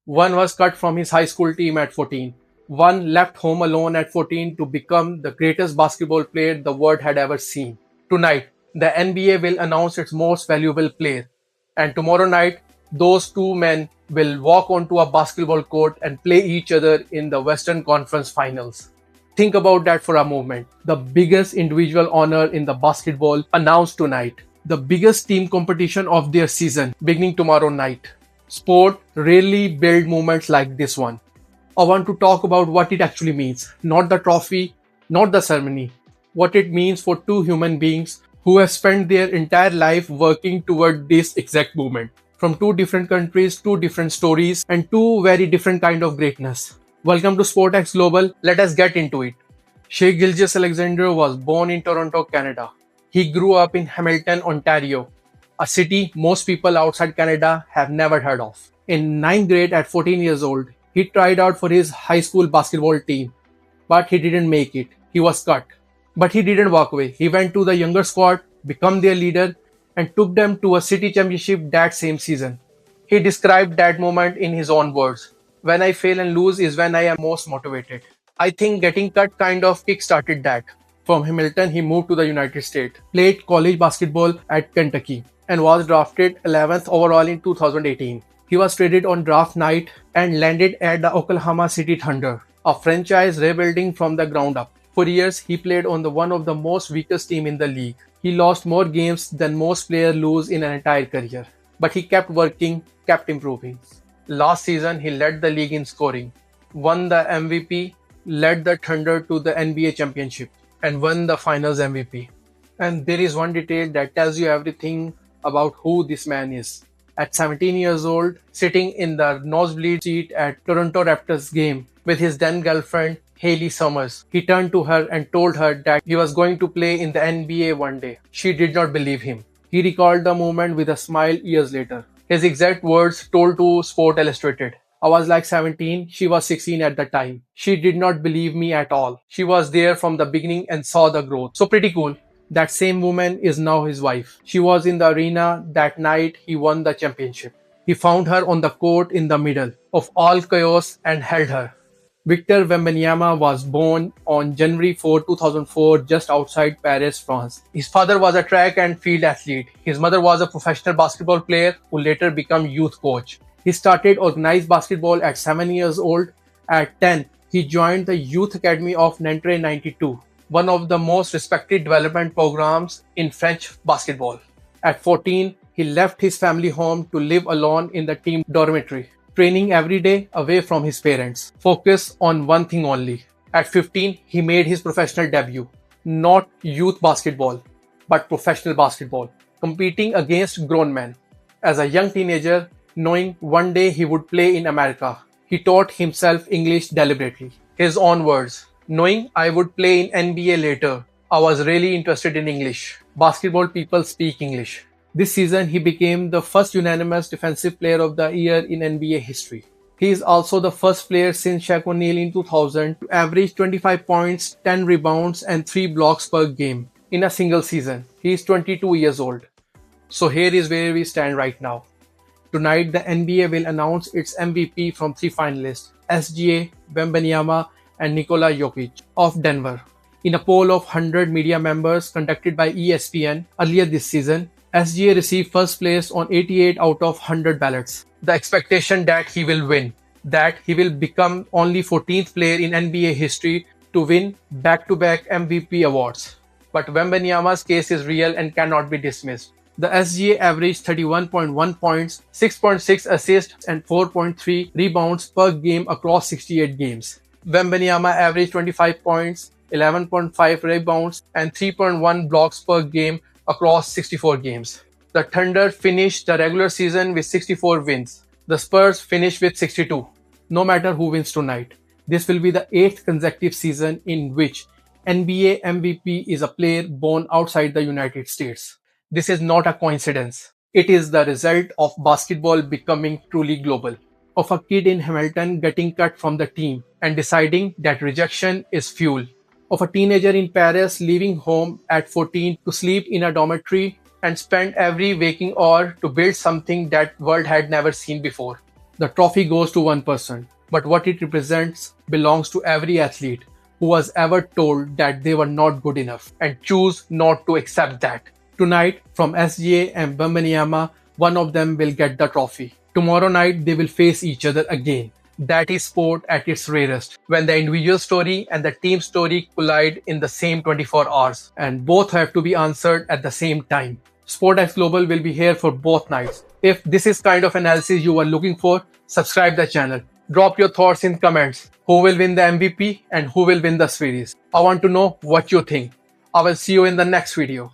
One was cut from his high school team at 14. One left home alone at 14 to become the greatest basketball player the world had ever seen. Tonight, the NBA will announce its most valuable player. And tomorrow night, those two men will walk onto a basketball court and play each other in the Western Conference Finals. Think about that for a moment. The biggest individual honor in the basketball announced tonight. The biggest team competition of their season beginning tomorrow night. Sport rarely build moments like this one. I want to talk about what it actually means. Not the trophy, not the ceremony. What it means for two human beings who have spent their entire life working toward this exact moment. From two different countries, two different stories, and two very different kind of greatness. Welcome to SportX Global. Let us get into it. Shai Gilgeous-Alexander was born in Toronto, Canada. He grew up in Hamilton, Ontario, a city most people outside Canada have never heard of. In 9th grade at 14 years old, he tried out for his high school basketball team, but he didn't make it. He was cut. But he didn't walk away. He went to the younger squad, became their leader, and took them to a city championship that same season. He described that moment in his own words. When I fail and lose is when I am most motivated. I think getting cut kind of kick-started that. From Hamilton, he moved to the United States, played college basketball at Kentucky, and was drafted 11th overall in 2018. He was traded on draft night and landed at the Oklahoma City Thunder, a franchise rebuilding from the ground up. For years, he played on one of the most weakest team in the league. He lost more games than most players lose in an entire career. But he kept working, kept improving. Last season, he led the league in scoring, won the MVP, led the Thunder to the NBA championship, and won the Finals MVP. And there is one detail that tells you everything about who this man is. At 17 years old, sitting in the nosebleed seat at Toronto Raptors game with his then girlfriend, Haley Summers, he turned to her and told her that he was going to play in the NBA one day. She did not believe him. He recalled the moment with a smile years later. His exact words told to Sport Illustrated. I was like 17, she was 16 at the time. She did not believe me at all. She was there from the beginning and saw the growth. So pretty cool. That same woman is now his wife. She was in the arena that night he won the championship. He found her on the court in the middle of all chaos and held her. Victor Wembanyama was born on January 4, 2004, just outside Paris, France. His father was a track and field athlete. His mother was a professional basketball player who later became youth coach. He started organized basketball at 7 years old. At 10, he joined the Youth Academy of Nantes 92, one of the most respected development programs in French basketball. At 14, he left his family home to live alone in the team dormitory, training every day away from his parents, focus on one thing only. At 15, he made his professional debut, not youth basketball, but professional basketball, competing against grown men. As a young teenager, knowing one day he would play in America, he taught himself English deliberately. His own words, knowing I would play in NBA later, I was really interested in English. Basketball people speak English. This season, he became the first unanimous Defensive Player of the Year in NBA history. He is also the first player since Shaq O'Neal in 2000 to average 25 points, 10 rebounds, and 3 blocks per game in a single season. He is 22 years old. So here is where we stand right now. Tonight, the NBA will announce its MVP from 3 finalists, SGA, Wembanyama, and Nikola Jokic of Denver. In a poll of 100 media members conducted by ESPN earlier this season, SGA received first place on 88 out of 100 ballots. The expectation that he will win, that he will become only 14th player in NBA history to win back-to-back MVP awards. But Wembanyama's case is real and cannot be dismissed. The SGA averaged 31.1 points, 6.6 assists, and 4.3 rebounds per game across 68 games. Wembanyama averaged 25 points, 11.5 rebounds, and 3.1 blocks per game across 64 games. The Thunder finished the regular season with 64 wins. The Spurs finished with 62. No matter who wins tonight, this will be the 8th consecutive season in which NBA MVP is a player born outside the United States. This is not a coincidence. It is the result of basketball becoming truly global, of a kid in Hamilton getting cut from the team and deciding that rejection is fuel, of a teenager in Paris leaving home at 14 to sleep in a dormitory and spend every waking hour to build something that world had never seen before. The trophy goes to one person, but what it represents belongs to every athlete who was ever told that they were not good enough and choose not to accept that. Tonight, from SGA and Wembanyama, one of them will get the trophy. Tomorrow night, they will face each other again. That is sport at its rarest, when the individual story and the team story collide in the same 24 hours, and both have to be answered at the same time. SportX Global will be here for both nights. If this is kind of analysis you are looking for, subscribe the channel. Drop your thoughts in comments. Who will win the MVP and who will win the series? I want to know what you think. I will see you in the next video.